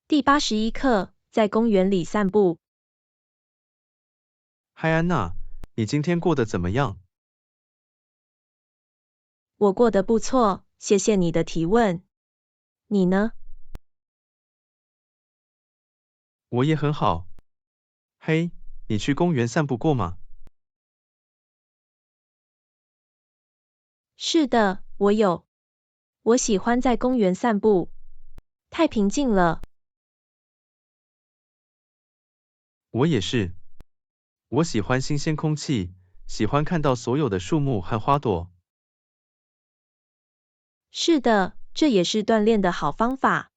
第81课，在公园里散步。嗨，安娜，你今天过得怎么样？我过得不错，谢谢你的提问。你呢？我也很好。嘿，你去公园散步过吗？是的，我有。我喜欢在公园散步，太平静了。我也是。我喜欢新鲜空气，喜欢看到所有的树木和花朵。是的，这也是锻炼的好方法。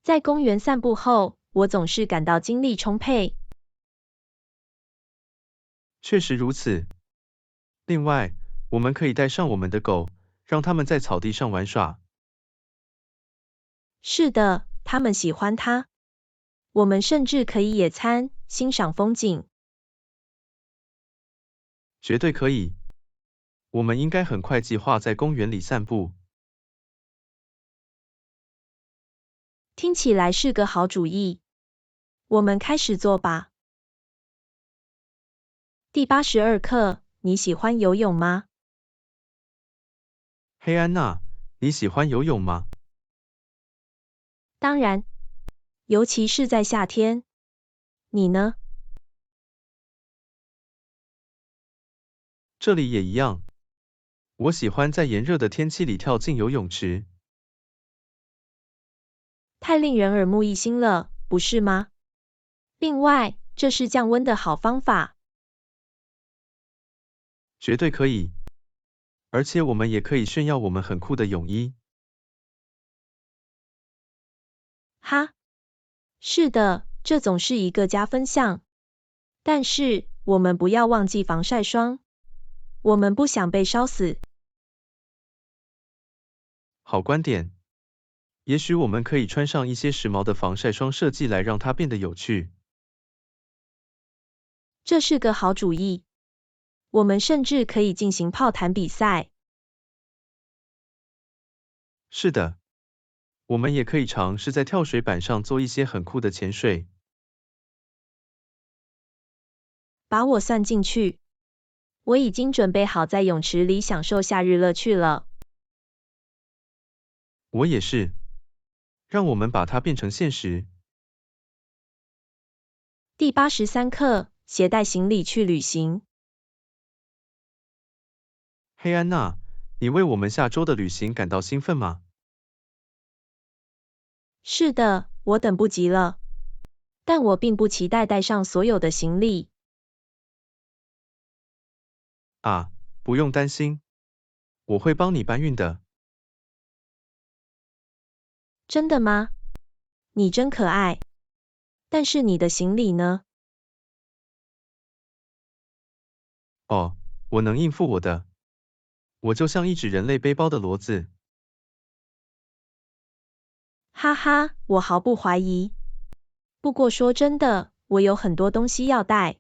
在公园散步后，我总是感到精力充沛。确实如此。另外，我们可以带上我们的狗，让它们在草地上玩耍。是的，它们喜欢它。我们甚至可以野餐，欣赏风景。绝对可以。我们应该很快计划在公园里散步。听起来是个好主意。我们开始做吧。第82课，你喜欢游泳吗？嘿，安娜，你喜欢游泳吗？当然，尤其是在夏天。你呢？这里也一样。我喜欢在炎热的天气里跳进游泳池。太令人耳目一新了，不是吗？另外，这是降温的好方法。绝对可以。而且我们也可以炫耀我们很酷的泳衣。哈，是的，这总是一个加分项。但是，我们不要忘记防晒霜。我们不想被烧死。好观点。也许我们可以穿上一些时髦的防晒霜设计来让它变得有趣。这是个好主意。我们甚至可以进行炮弹比赛。是的。我们也可以尝试在跳水板上做一些很酷的潜水。把我算进去。我已经准备好在泳池里享受夏日乐趣了。我也是。让我们把它变成现实。第83课，携带行李去旅行。嘿，安娜，你为我们下周的旅行感到兴奋吗？是的，我等不及了。但我并不期待带上所有的行李。啊，不用担心。我会帮你搬运的。真的吗？你真可爱。但是你的行李呢？哦，我能应付我的。我就像一只人类背包的骡子。哈哈，我毫不怀疑。不过说真的，我有很多东西要带。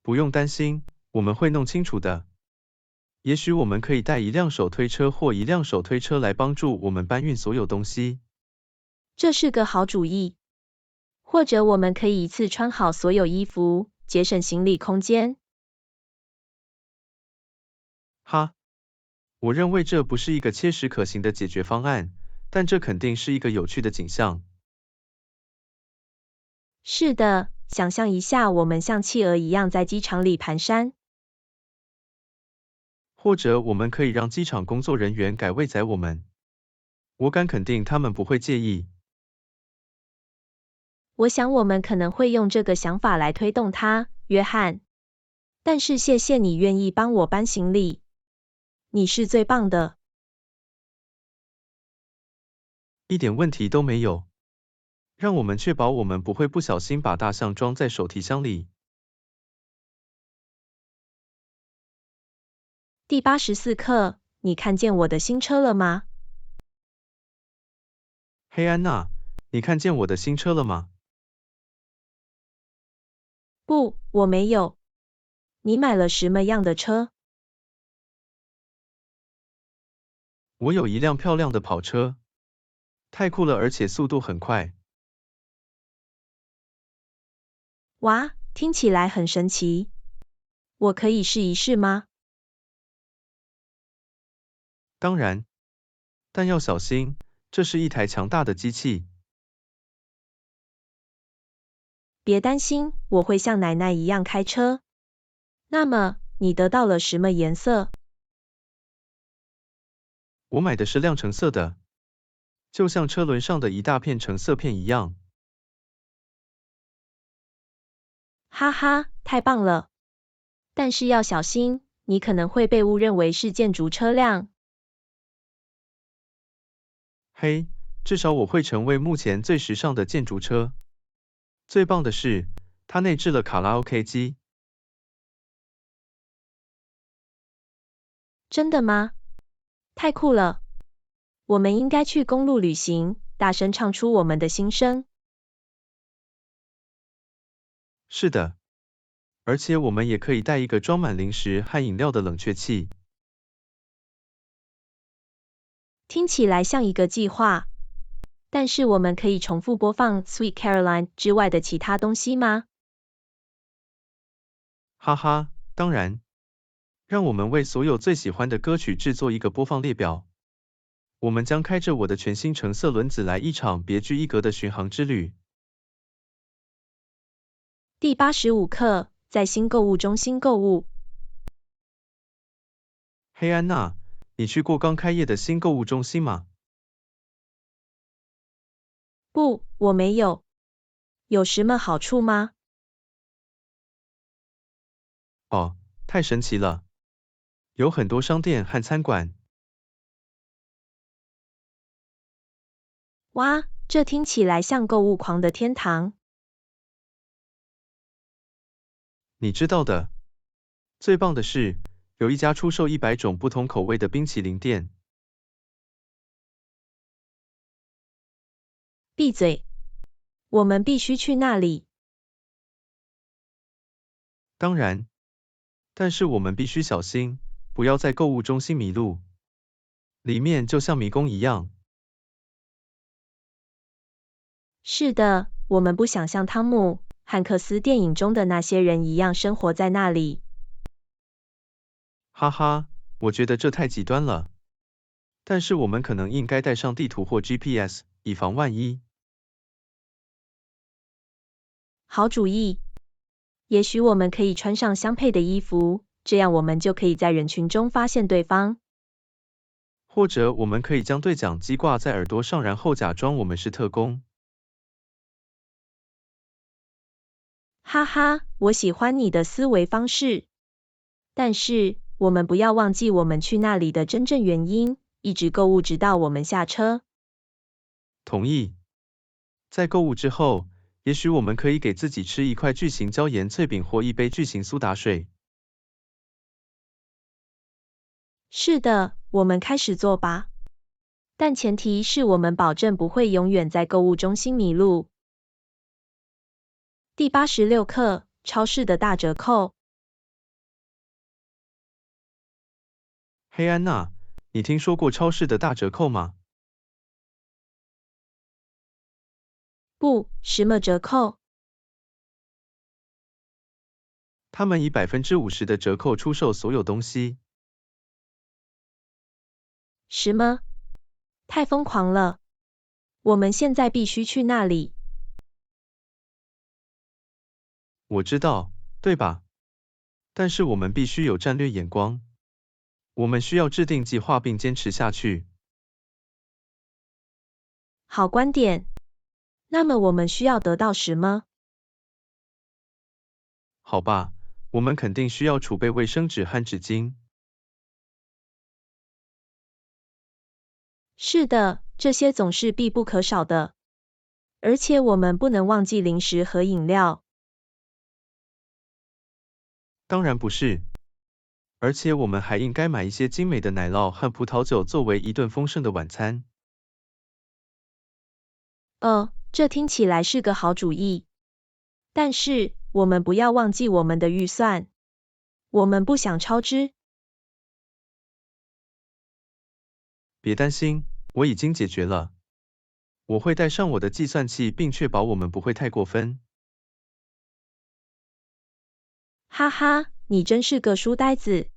不用担心，我们会弄清楚的。也许我们可以带一辆手推车或一辆手推车来帮助我们搬运所有东西。这是个好主意。或者我们可以一次穿好所有衣服，节省行李空间。哈，我认为这不是一个切实可行的解决方案，但这肯定是一个有趣的景象。是的，想象一下我们像企鹅一样在机场里蹒跚。或者我们可以让机场工作人员改位载我们。我敢肯定他们不会介意。我想我们可能会用这个想法来推动它，约翰。但是谢谢你愿意帮我搬行李。你是最棒的。一点问题都没有。让我们确保我们不会不小心把大象装在手提箱里。第84课，你看见我的新车了吗？嘿，安娜，你看见我的新车了吗？不，我没有。你买了什么样的车？我有一辆漂亮的跑车。太酷了，而且速度很快。哇，听起来很神奇。我可以试一试吗？当然，但要小心，这是一台强大的机器。别担心，我会像奶奶一样开车。那么，你得到了什么颜色？我买的是亮橙色的，就像车轮上的一大片橙色片一样。哈哈，太棒了！但是要小心，你可能会被误认为是建筑车辆。嘿，至少我会成为目前最时尚的建筑车。最棒的是，它内置了卡拉 OK 机。真的吗？太酷了！我们应该去公路旅行，大声唱出我们的心声。是的，而且我们也可以带一个装满零食和饮料的冷却器。听起来像一个计划，但是我们可以重复播放《Sweet Caroline》之外的其他东西吗？哈哈，当然。让我们为所有最喜欢的歌曲制作一个播放列表。我们将开着我的全新橙色轮子来一场别具一格的巡航之旅。第85课，在新购物中心购物。嘿安娜，你去过刚开业的新购物中心吗？不，我没有。有什么好处吗？哦，太神奇了！有很多商店和餐馆。哇，这听起来像购物狂的天堂。你知道的，最棒的是，有一家出售100种不同口味的冰淇淋店。闭嘴！我们必须去那里。当然，但是我们必须小心，不要在购物中心迷路。里面就像迷宫一样。是的，我们不想像汤姆·汉克斯电影中的那些人一样生活在那里。哈哈，我觉得这太极端了。但是我们可能应该带上地图或 GPS，以防万一。好主意。也许我们可以穿上相配的衣服，这样我们就可以在人群中发现对方。或者我们可以将对讲机挂在耳朵上，然后假装我们是特工。哈哈，我喜欢你的思维方式。但是，我们不要忘记我们去那里的真正原因，一直购物直到我们下车。同意。在购物之后，也许我们可以给自己吃一块巨型椒盐脆饼或一杯巨型苏打水。是的，我们开始做吧。但前提是我们保证不会永远在购物中心迷路。第86课，超市的大折扣。嘿安娜，你听说过超市的大折扣吗？不，什么折扣？他们以50%的折扣出售所有东西。什么？太疯狂了！我们现在必须去那里。我知道，对吧？但是我们必须有战略眼光。我们需要制定计划并坚持下去。好观点。那么我们需要得到什么？好吧，我们肯定需要储备卫生纸和纸巾。是的，这些总是必不可少的。而且我们不能忘记零食和饮料。当然不是。而且我们还应该买一些精美的奶酪和葡萄酒作为一顿丰盛的晚餐。这听起来是个好主意。但是，我们不要忘记我们的预算。我们不想超支。别担心，我已经解决了。我会带上我的计算器，并确保我们不会太过分。哈哈，你真是个书呆子。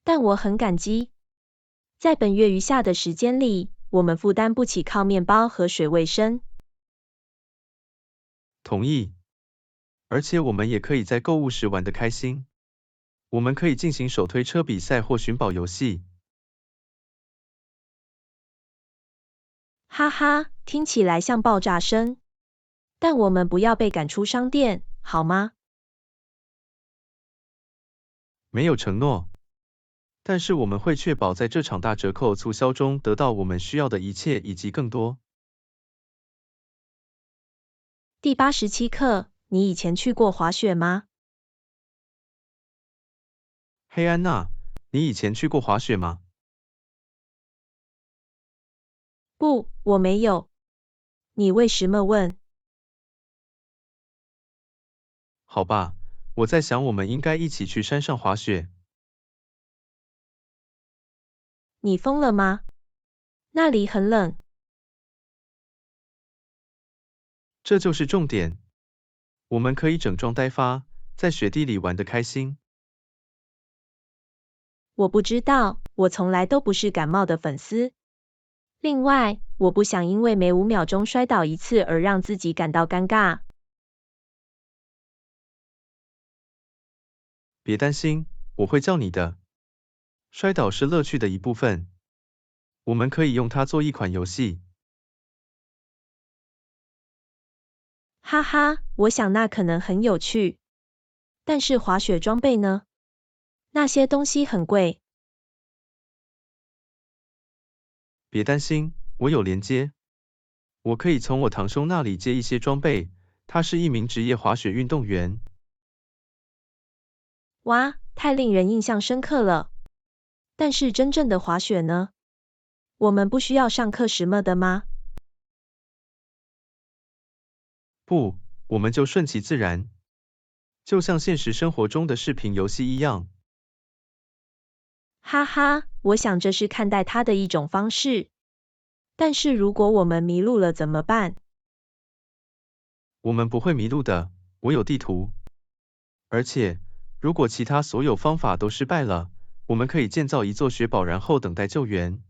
但我很感激。在本月余下的时间里，我们负担不起靠面包和水为生。同意。而且我们也可以在购物时玩得开心。我们可以进行手推车比赛或寻宝游戏。哈哈，听起来像爆炸声。但我们不要被赶出商店，好吗？没有承诺。但是我们会确保在这场大折扣促销中得到我们需要的一切以及更多。第87课，你以前去过滑雪吗？嘿安娜，你以前去过滑雪吗？不，我没有。你为什么问？好吧，我在想我们应该一起去山上滑雪。你疯了吗？那里很冷。这就是重点。我们可以整装待发，在雪地里玩得开心。我不知道，我从来都不是感冒的粉丝。另外，我不想因为每5秒钟摔倒一次而让自己感到尴尬。别担心，我会叫你的。摔倒是乐趣的一部分。我们可以用它做一款游戏。哈哈，我想那可能很有趣。但是滑雪装备呢？那些东西很贵。别担心，我有连接。我可以从我堂兄那里借一些装备，他是一名职业滑雪运动员。哇，太令人印象深刻了。但是真正的滑雪呢？我们不需要上课什么的吗？不，我们就顺其自然，就像现实生活中的视频游戏一样。哈哈，我想这是看待它的一种方式。但是如果我们迷路了怎么办？我们不会迷路的，我有地图。而且，如果其他所有方法都失败了，我们可以建造一座雪堡，然后等待救援。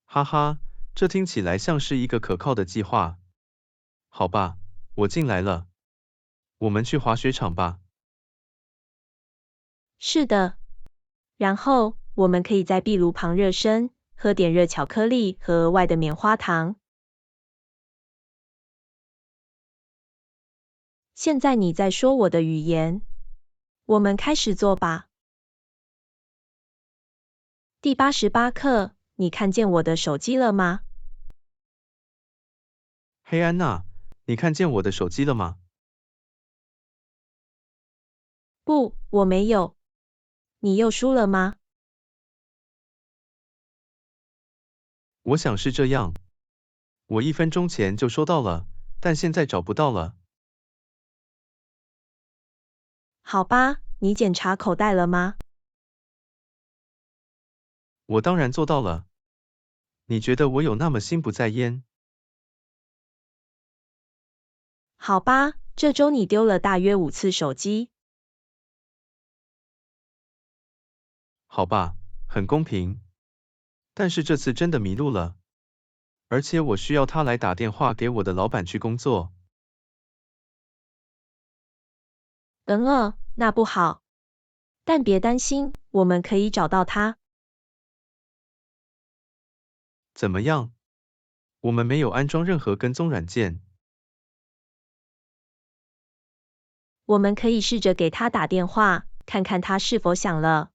哈哈，这听起来像是一个可靠的计划。好吧，我进来了。我们去滑雪场吧。是的。然后，我们可以在壁炉旁热身，喝点热巧克力和额外的棉花糖。现在你在说我的语言。我们开始做吧。第88课，你看见我的手机了吗？嘿安娜，你看见我的手机了吗？不，我没有。你又输了吗？我想是这样。我1分钟前就收到了，但现在找不到了。好吧，你检查口袋了吗？我当然做到了。你觉得我有那么心不在焉？好吧，这周你丢了大约5次手机。好吧，很公平。但是这次真的迷路了。而且我需要他来打电话给我的老板去工作。那不好。但别担心，我们可以找到他。怎么样？我们没有安装任何跟踪软件。我们可以试着给他打电话，看看他是否响了。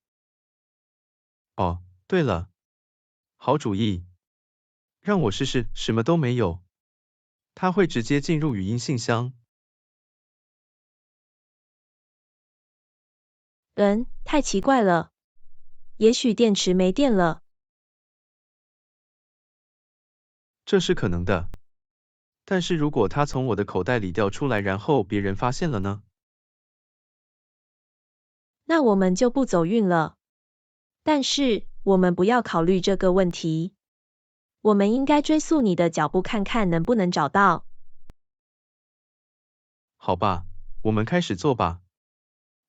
哦，对了。好主意。让我试试，什么都没有。他会直接进入语音信箱。太奇怪了。也许电池没电了。这是可能的。但是如果他从我的口袋里掉出来，然后别人发现了呢？那我们就不走运了。但是，我们不要考虑这个问题。我们应该追溯你的脚步，看看能不能找到。好吧，我们开始做吧。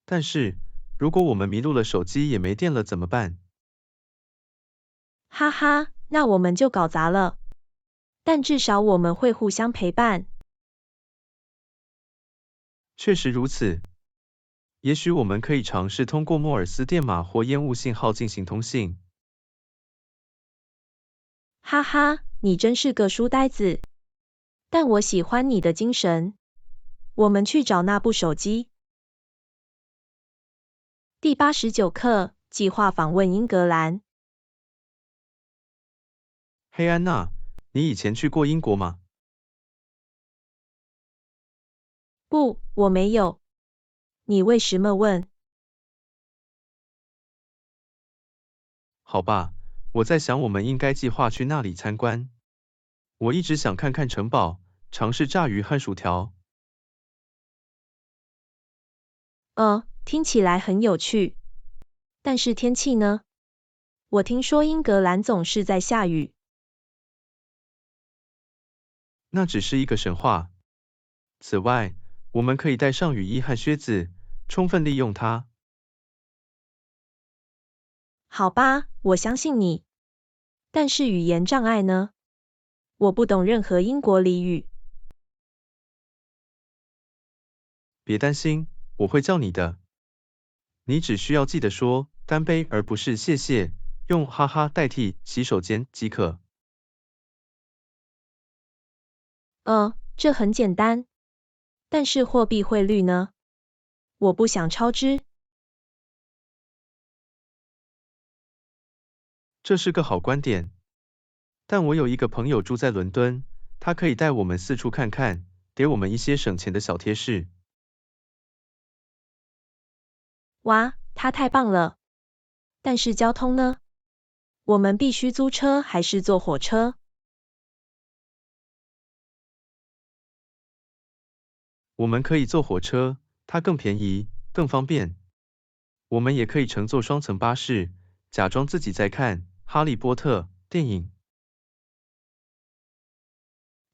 但是，如果我们迷路了，手机也没电了怎么办？哈哈，那我们就搞砸了。但至少我们会互相陪伴。确实如此。也许我们可以尝试通过莫尔斯电码或烟雾信号进行通信。哈哈，你真是个书呆子。但我喜欢你的精神。我们去找那部手机。第89课，计划访问英格兰。嘿安娜，你以前去过英国吗？不，我没有。你为什么问？好吧，我在想我们应该计划去那里参观。我一直想看看城堡，尝试炸鱼和薯条。听起来很有趣。但是天气呢？我听说英格兰总是在下雨。那只是一个神话。此外，我们可以带上雨衣和靴子，充分利用它。好吧，我相信你。但是语言障碍呢？我不懂任何英国俚语。别担心，我会叫你的。你只需要记得说干杯而不是谢谢，用哈哈代替洗手间即可。这很简单。但是货币汇率呢？我不想超支。这是个好观点。但我有一个朋友住在伦敦，他可以带我们四处看看，给我们一些省钱的小贴士。哇，他太棒了。但是交通呢？我们必须租车还是坐火车？我们可以坐火车，它更便宜，更方便。我们也可以乘坐双层巴士，假装自己在看《哈利波特》电影。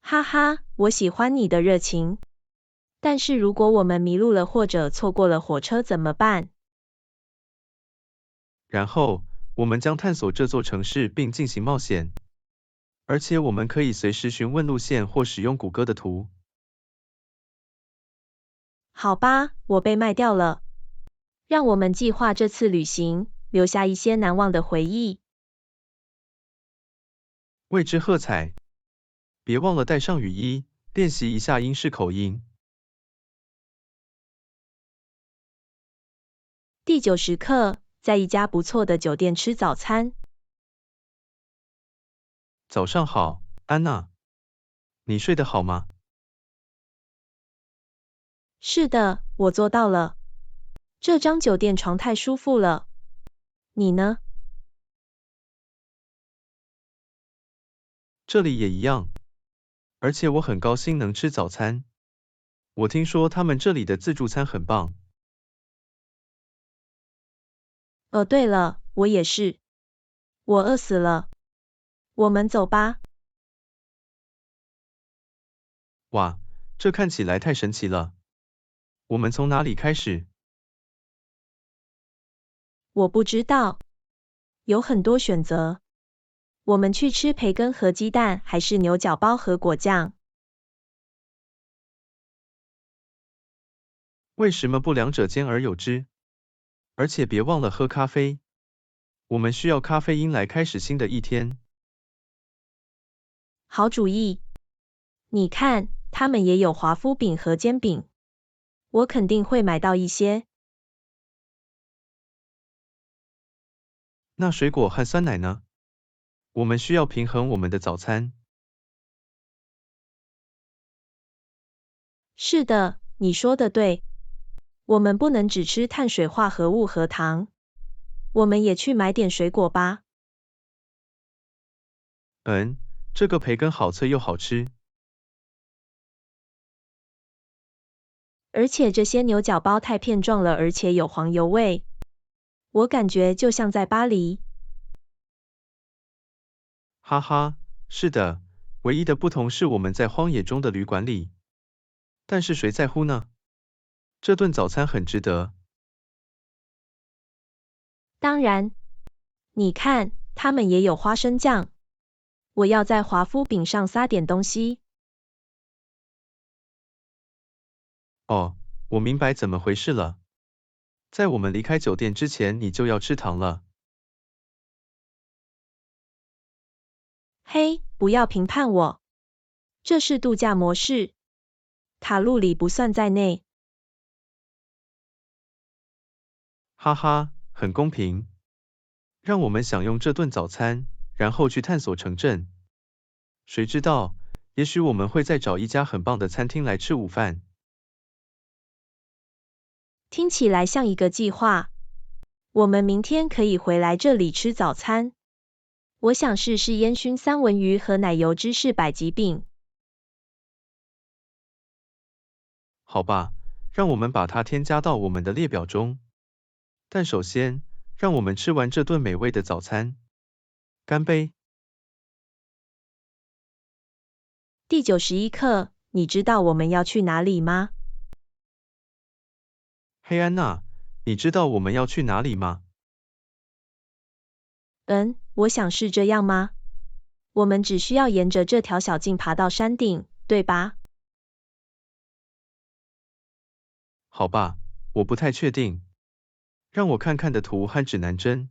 哈哈，我喜欢你的热情。但是如果我们迷路了或者错过了火车怎么办？然后，我们将探索这座城市并进行冒险。而且我们可以随时询问路线或使用谷歌的图。好吧，我被卖掉了。让我们计划这次旅行，留下一些难忘的回忆。为之喝彩！别忘了带上雨衣，练习一下英式口音。第90课，在一家不错的酒店吃早餐。早上好，安娜。你睡得好吗？是的，我做到了。这张酒店床太舒服了。你呢？这里也一样。而且我很高兴能吃早餐。我听说他们这里的自助餐很棒。对了，我也是。我饿死了。我们走吧。哇，这看起来太神奇了。我们从哪里开始？我不知道。有很多选择。我们去吃培根和鸡蛋，还是牛角包和果酱？为什么不两者兼而有之？而且别忘了喝咖啡。我们需要咖啡因来开始新的一天。好主意。你看，他们也有华夫饼和煎饼。我肯定会买到一些。那水果和酸奶呢？我们需要平衡我们的早餐。是的，你说的对。我们不能只吃碳水化合物和糖。我们也去买点水果吧。这个培根好脆又好吃。而且这些牛角包太片状了，而且有黄油味。我感觉就像在巴黎。哈哈，是的，唯一的不同是我们在荒野中的旅馆里。但是谁在乎呢？这顿早餐很值得。当然，你看，他们也有花生酱。我要在华夫饼上撒点东西。哦，我明白怎么回事了。在我们离开酒店之前，你就要吃糖了。嘿，不要评判我。这是度假模式，卡路里不算在内。哈哈，很公平。让我们享用这顿早餐，然后去探索城镇。谁知道，也许我们会再找一家很棒的餐厅来吃午饭。听起来像一个计划。我们明天可以回来这里吃早餐。我想试试烟熏三文鱼和奶油芝士百吉饼。好吧，让我们把它添加到我们的列表中。但首先，让我们吃完这顿美味的早餐。干杯！第91课，你知道我们要去哪里吗？嘿安娜，你知道我们要去哪里吗？我想是这样吗？我们只需要沿着这条小径爬到山顶，对吧？好吧，我不太确定。让我看看的图和指南针。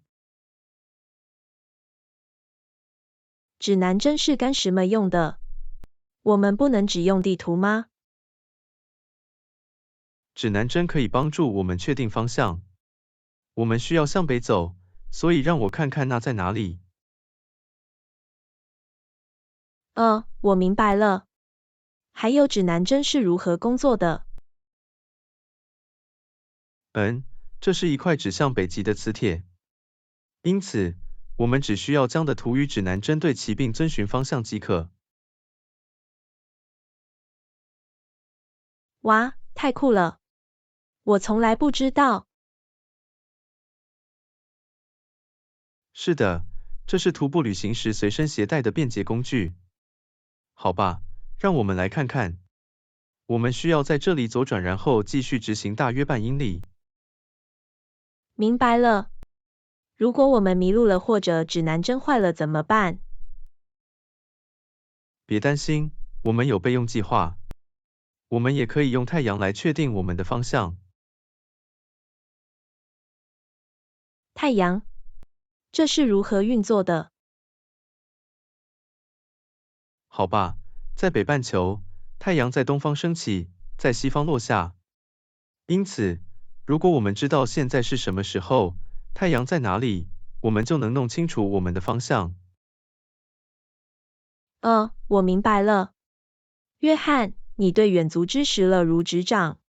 指南针是干什么用的？我们不能只用地图吗？指南针可以帮助我们确定方向。我们需要向北走，所以让我看看那在哪里。我明白了。还有指南针是如何工作的？这是一块指向北极的磁铁。因此，我们只需要将的图与指南针对齐并遵循方向即可。哇，太酷了！我从来不知道。是的，这是徒步旅行时随身携带的便捷工具。好吧，让我们来看看。我们需要在这里左转，然后继续直行大约半英里。明白了。如果我们迷路了或者指南针坏了怎么办？别担心，我们有备用计划。我们也可以用太阳来确定我们的方向。太阳？这是如何运作的？好吧，在北半球，太阳在东方升起，在西方落下。因此，如果我们知道现在是什么时候，太阳在哪里，我们就能弄清楚我们的方向。我明白了。约翰，你对远足知识了如指掌。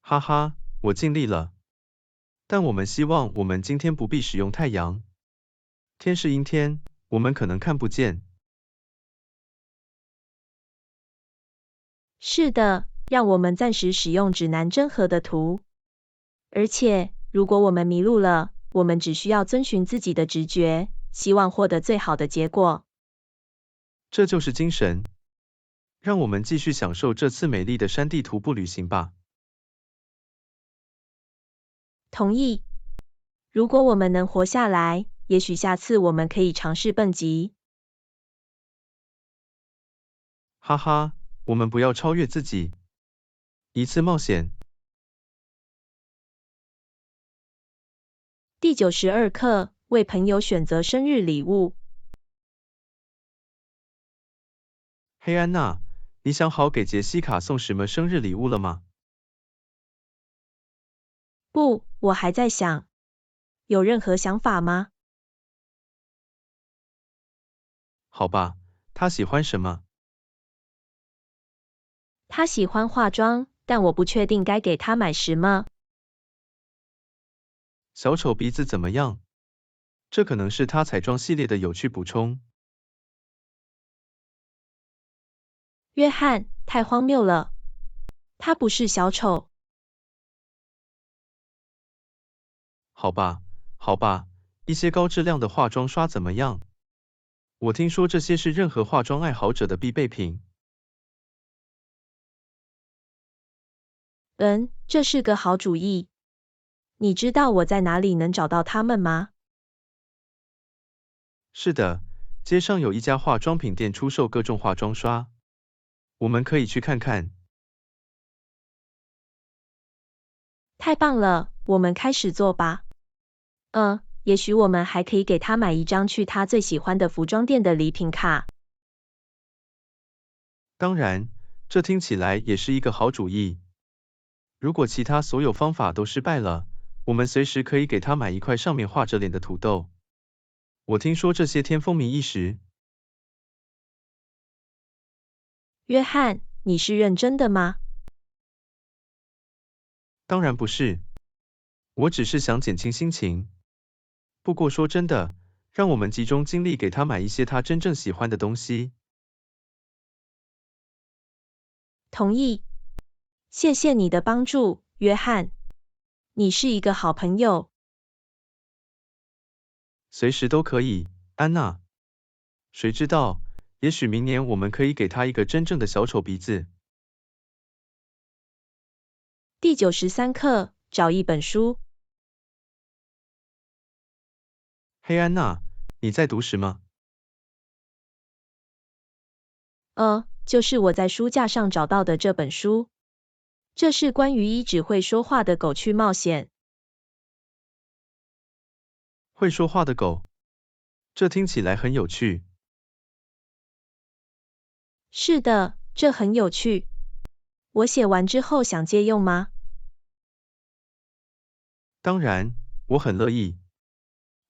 哈哈，我尽力了。但我们希望我们今天不必使用太阳。天是阴天，我们可能看不见。是的，让我们暂时使用指南针和的图。而且，如果我们迷路了，我们只需要遵循自己的直觉，希望获得最好的结果。这就是精神。让我们继续享受这次美丽的山地徒步旅行吧。同意。如果我们能活下来，也许下次我们可以尝试蹦极。哈哈，我们不要超越自己。一次冒险。第92课，为朋友选择生日礼物。嘿安娜，你想好给杰西卡送什么生日礼物了吗？不，我还在想。有任何想法吗？好吧，她喜欢什么？她喜欢化妆，但我不确定该给她买什么。小丑鼻子怎么样？这可能是她彩妆系列的有趣补充。约翰，太荒谬了。她不是小丑。好吧，好吧，一些高质量的化妆刷怎么样？我听说这些是任何化妆爱好者的必备品。这是个好主意。你知道我在哪里能找到它们吗？是的，街上有一家化妆品店出售各种化妆刷，我们可以去看看。太棒了，我们开始做吧。也许我们还可以给他买一张去他最喜欢的服装店的礼品卡。当然，这听起来也是一个好主意。如果其他所有方法都失败了，我们随时可以给他买一块上面画着脸的土豆。我听说这些天风靡一时。约翰，你是认真的吗？当然不是，我只是想减轻心情。不过说真的，让我们集中精力给他买一些他真正喜欢的东西。同意。谢谢你的帮助，约翰。你是一个好朋友。随时都可以，安娜。谁知道，也许明年我们可以给他一个真正的小丑鼻子。第93课，找一本书。嘿，安娜，你在读什么？就是我在书架上找到的这本书。这是关于一只会说话的狗去冒险。会说话的狗，这听起来很有趣。是的，这很有趣。我写完之后想借用吗？当然，我很乐意。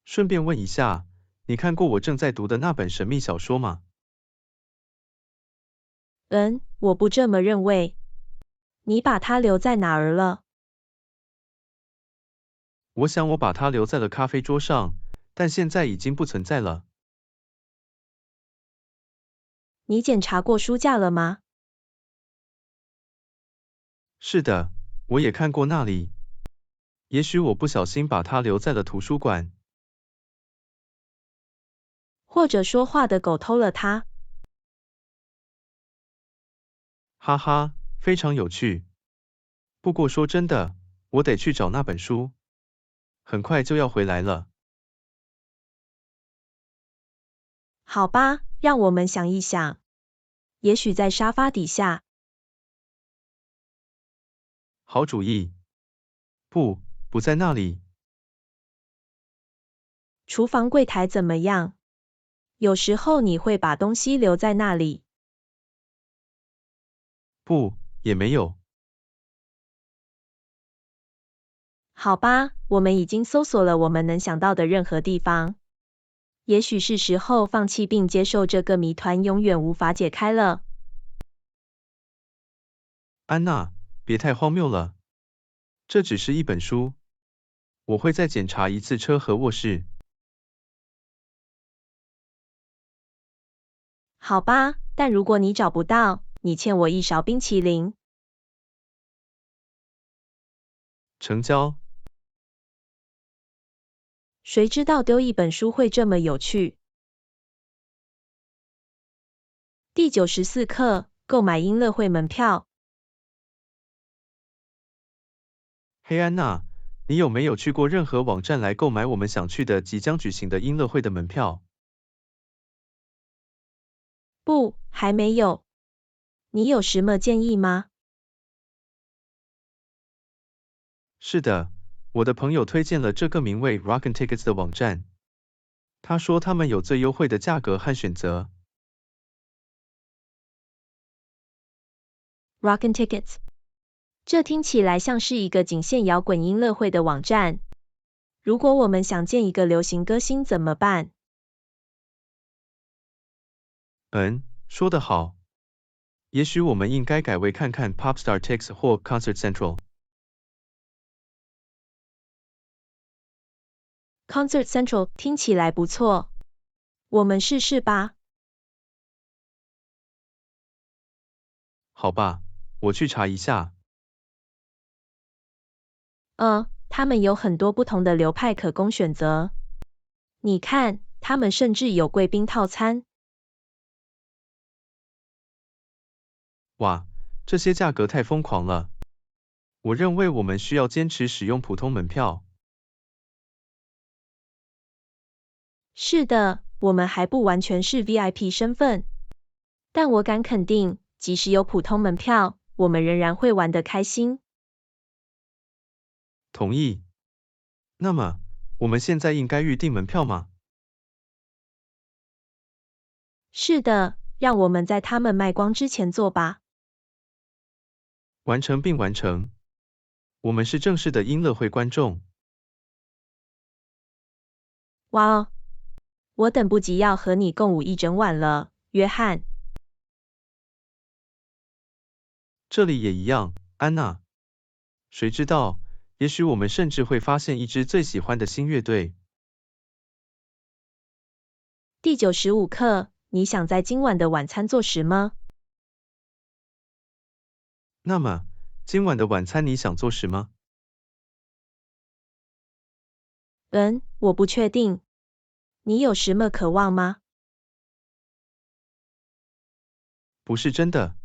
顺便问一下，你看过我正在读的那本神秘小说吗？我不这么认为。你把它留在哪儿了？我想我把它留在了咖啡桌上，但现在已经不存在了。你检查过书架了吗？是的，我也看过那里。也许我不小心把它留在了图书馆。或者说话的狗偷了它？哈哈，非常有趣。不过说真的，我得去找那本书，很快就要回来了。好吧，让我们想一想。也许在沙发底下。好主意。不在那里。厨房柜台怎么样？有时候你会把东西留在那里。不，也没有。好吧，我们已经搜索了我们能想到的任何地方。也许是时候放弃并接受这个谜团永远无法解开了。安娜，别太荒谬了。这只是一本书。我会再检查一次车和卧室。好吧，但如果你找不到，你欠我一勺冰淇淋。成交。谁知道丢一本书会这么有趣？第94课，购买音乐会门票。嘿，安娜，你有没有去过任何网站来购买我们想去的即将举行的音乐会的门票？不，还没有。你有什么建议吗？是的，我的朋友推荐了这个名为 Rockin' Tickets 的网站。他说他们有最优惠的价格和选择。Rockin' Tickets。这听起来像是一个仅限摇滚音乐会的网站。如果我们想见一个流行歌星怎么办？说得好。也许我们应该改为看看 Popstar Tix 或 Concert Central。Concert Central 听起来不错，我们试试吧。好吧，我去查一下。他们有很多不同的流派可供选择。你看，他们甚至有贵宾套餐。哇，这些价格太疯狂了！我认为我们需要坚持使用普通门票。是的，我们还不完全是 VIP 身份，但我敢肯定，即使有普通门票，我们仍然会玩得开心。同意。那么，我们现在应该预订门票吗？是的，让我们在他们卖光之前做吧。完成并完成。我们是正式的音乐会观众。哇哦，我等不及要和你共舞一整晚了，约翰。这里也一样，安娜。谁知道，也许我们甚至会发现一支最喜欢的新乐队。第95课，你想在今晚的晚餐做什么？那么，今晚的晚餐你想做什么？我不确定。你有什么渴望吗？不是真的。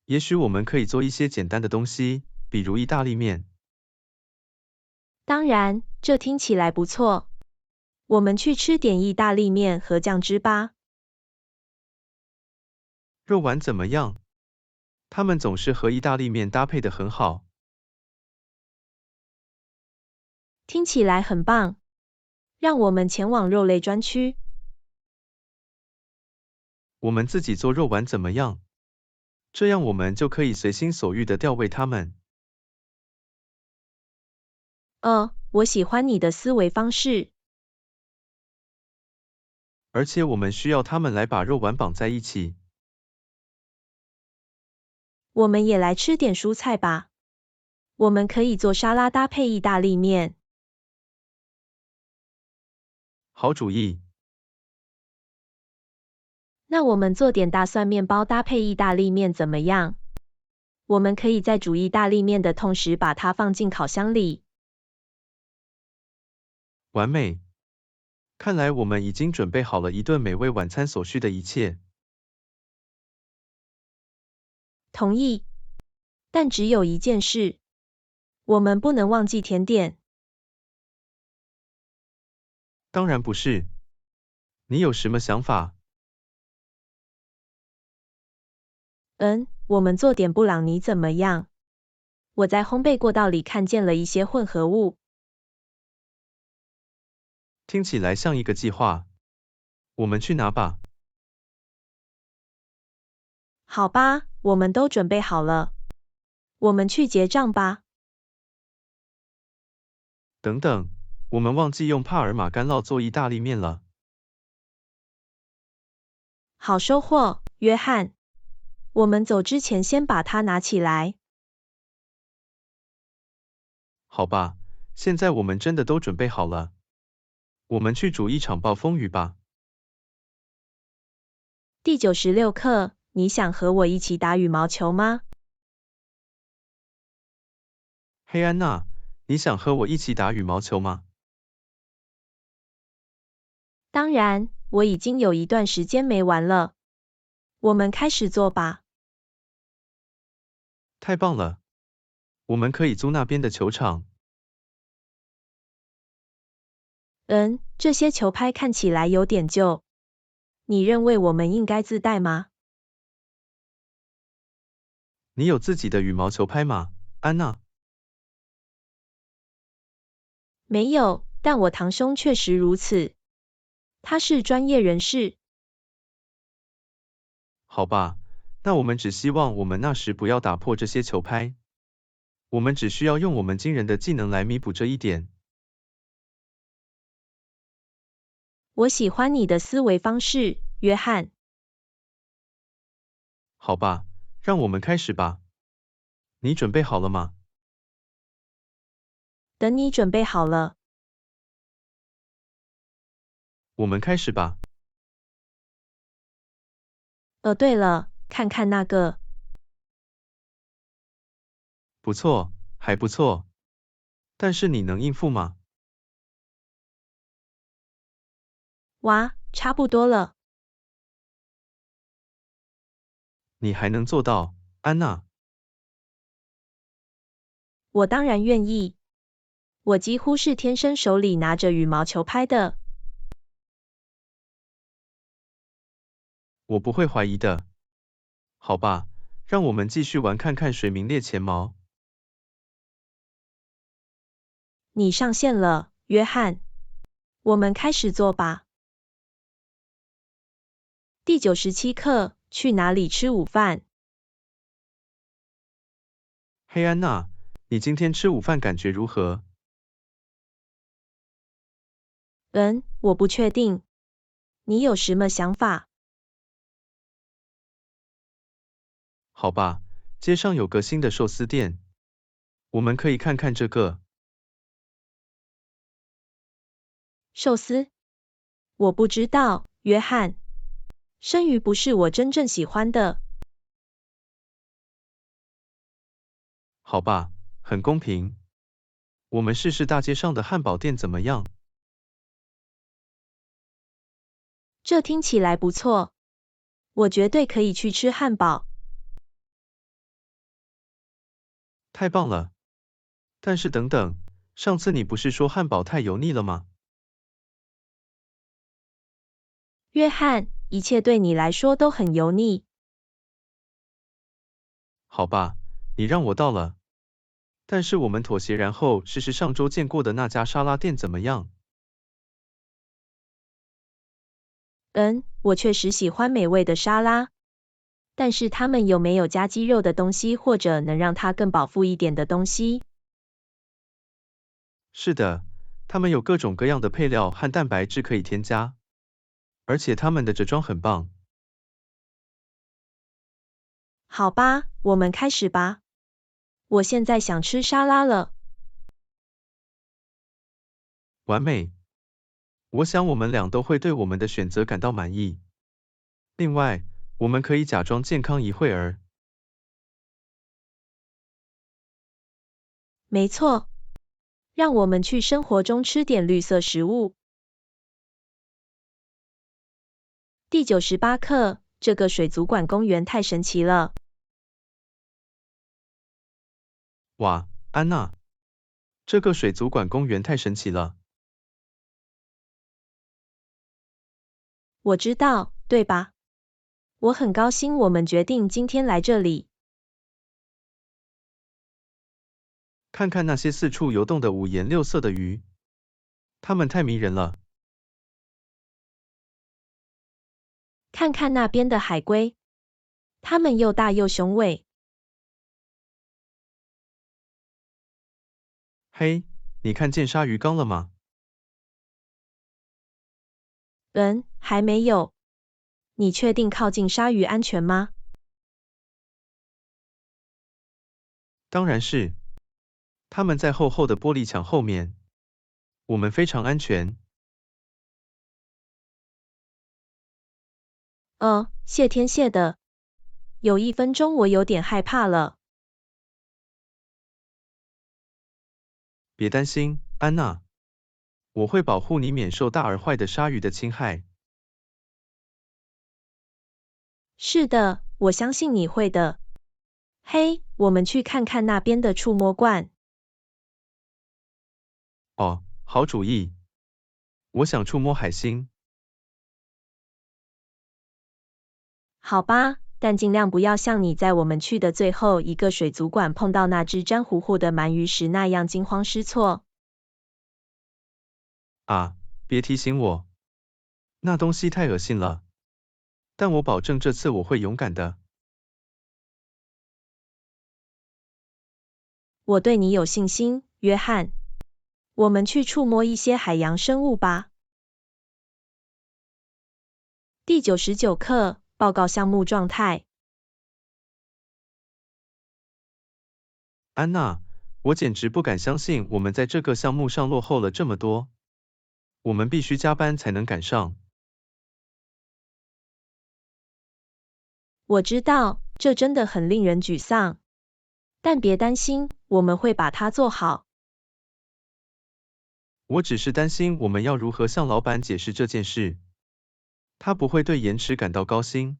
也许我们可以做一些简单的东西，比如意大利面。当然，这听起来不错。我们去吃点意大利面和酱汁吧。肉丸怎么样？它们总是和意大利面搭配的很好。听起来很棒。让我们前往肉类专区。我们自己做肉丸怎么样？这样我们就可以随心所欲地调味它们。我喜欢你的思维方式。而且我们需要它们来把肉丸绑在一起。我们也来吃点蔬菜吧。我们可以做沙拉搭配意大利面。好主意。那我们做点大蒜面包搭配意大利面怎么样？我们可以在煮意大利面的同时把它放进烤箱里。完美。看来我们已经准备好了一顿美味晚餐所需的一切。同意。但只有一件事，我们不能忘记甜点。当然不是。你有什么想法？我们做点布朗尼怎么样？我在烘焙过道里看见了一些混合物。听起来像一个计划。我们去拿吧。好吧，我们都准备好了。我们去结账吧。等等，我们忘记用帕尔马干酪做意大利面了。好收获，约翰。我们走之前先把它拿起来。好吧，现在我们真的都准备好了。我们去煮一场暴风雨吧。第96课，你想和我一起打羽毛球吗？嘿安娜，你想和我一起打羽毛球吗？当然，我已经有一段时间没玩了。我们开始做吧。太棒了。我们可以租那边的球场。这些球拍看起来有点旧。你认为我们应该自带吗？你有自己的羽毛球拍吗，安娜？没有，但我堂兄确实如此。他是专业人士。好吧，那我们只希望我们那时不要打破这些球拍。我们只需要用我们惊人的技能来弥补这一点。我喜欢你的思维方式，约翰。好吧，让我们开始吧。你准备好了吗？等你准备好了。我们开始吧。对了，看看那个。不错，还不错。但是你能应付吗？哇，差不多了。你还能做到，安娜？我当然愿意。我几乎是天生手里拿着羽毛球拍的。我不会怀疑的。好吧，让我们继续玩看看谁名列前茅。你上线了，约翰。我们开始做吧。第97课，去哪里吃午饭？嘿，安娜，你今天吃午饭感觉如何？我不确定。你有什么想法？好吧，街上有个新的寿司店，我们可以看看这个。寿司？我不知道，约翰。生鱼不是我真正喜欢的。好吧，很公平。我们试试大街上的汉堡店怎么样？这听起来不错。我绝对可以去吃汉堡。太棒了！但是等等，上次你不是说汉堡太油腻了吗？约翰，一切对你来说都很油腻。好吧，你让我到了。但是我们妥协，然后试试上周见过的那家沙拉店怎么样？我确实喜欢美味的沙拉。但是他们有没有加鸡肉的东西，或者能让它更饱腹一点的东西？是的，他们有各种各样的配料和蛋白质可以添加，而且他们的折装很棒。好吧，我们开始吧。我现在想吃沙拉了。完美。我想我们俩都会对我们的选择感到满意。另外，我们可以假装健康一会儿。没错，让我们去生活中吃点绿色食物。第98课，这个水族馆公园太神奇了。哇，安娜，这个水族馆公园太神奇了。我知道，对吧？我很高兴我们决定今天来这里。看看那些四处游动的五颜六色的鱼，它们太迷人了。看看那边的海龟，它们又大又雄伟。嘿，你看见鲨鱼缸了吗？还没有。你确定靠近鲨鱼安全吗？当然是。它们在厚厚的玻璃墙后面，我们非常安全。谢天谢的。有1分钟我有点害怕了。别担心，安娜，我会保护你免受大而坏的鲨鱼的侵害。是的，我相信你会的。嘿，我们去看看那边的触摸罐。哦，好主意。我想触摸海星。好吧，但尽量不要像你在我们去的最后一个水族馆碰到那只沾糊糊的鳗鱼时那样惊慌失措。啊，别提醒我。那东西太恶心了。但我保证这次我会勇敢的。我对你有信心，约翰。我们去触摸一些海洋生物吧。第99课，报告项目状态。安娜，我简直不敢相信我们在这个项目上落后了这么多。我们必须加班才能赶上。我知道，这真的很令人沮丧。但别担心，我们会把它做好。我只是担心我们要如何向老板解释这件事。他不会对延迟感到高兴。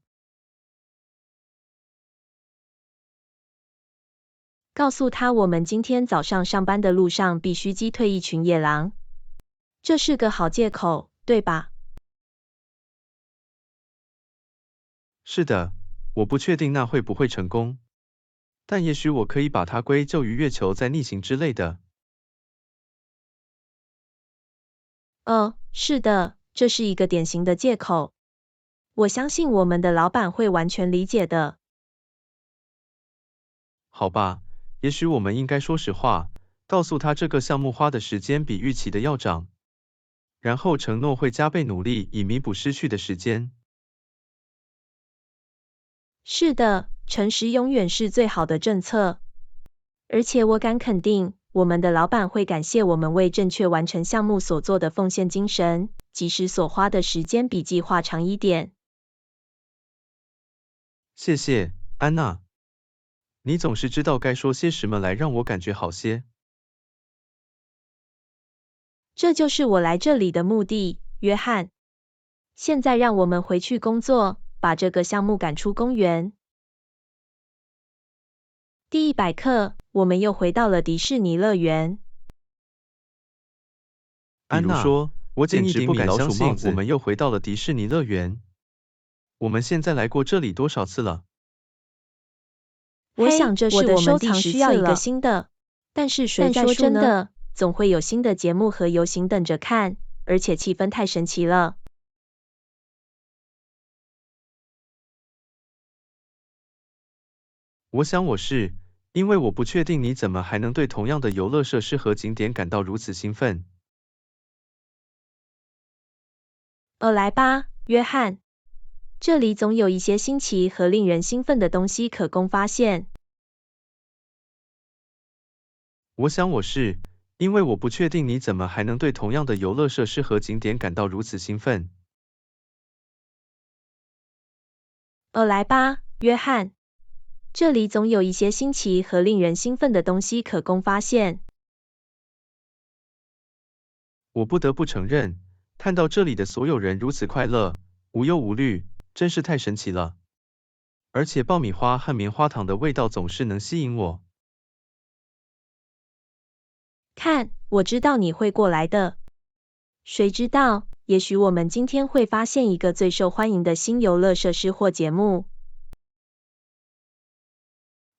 告诉他我们今天早上上班的路上必须击退一群野狼。这是个好借口，对吧？是的，我不确定那会不会成功，但也许我可以把它归咎于月球在逆行之类的。是的，这是一个典型的借口。我相信我们的老板会完全理解的。好吧，也许我们应该说实话，告诉他这个项目花的时间比预期的要长，然后承诺会加倍努力以弥补失去的时间。是的，诚实永远是最好的政策。而且我敢肯定，我们的老板会感谢我们为正确完成项目所做的奉献精神，即使所花的时间比计划长一点。谢谢，安娜。你总是知道该说些什么来让我感觉好些。这就是我来这里的目的，约翰。现在让我们回去工作，把这个项目赶出公园。第100课，我们又回到了迪士尼乐园。比如说，我简直不敢相信我们又回到了迪士尼乐园。我们现在来过这里多少次了？我想这是我们第10次了。需要一个新的，但是谁在说真的，总会有新的节目和游行等着看，而且气氛太神奇了。我想我是，因为我不确定你怎么还能对同样的游乐设施和景点感到如此兴奋。来吧，约翰。这里总有一些新奇和令人兴奋的东西可供发现。我想我是，因为我不确定你怎么还能对同样的游乐设施和景点感到如此兴奋。来吧，约翰。这里总有一些新奇和令人兴奋的东西可供发现。我不得不承认，看到这里的所有人如此快乐，无忧无虑，真是太神奇了。而且爆米花和棉花糖的味道总是能吸引我。看，我知道你会过来的。谁知道，也许我们今天会发现一个最受欢迎的新游乐设施或节目。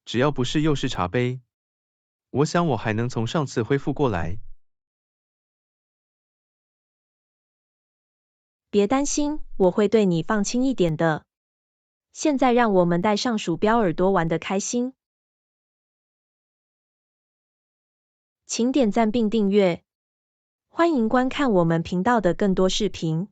只要不是又是茶杯，我想我还能从上次恢复过来。别担心，我会对你放轻一点的。现在让我们带上鼠标耳朵玩得开心。请点赞并订阅。欢迎观看我们频道的更多视频。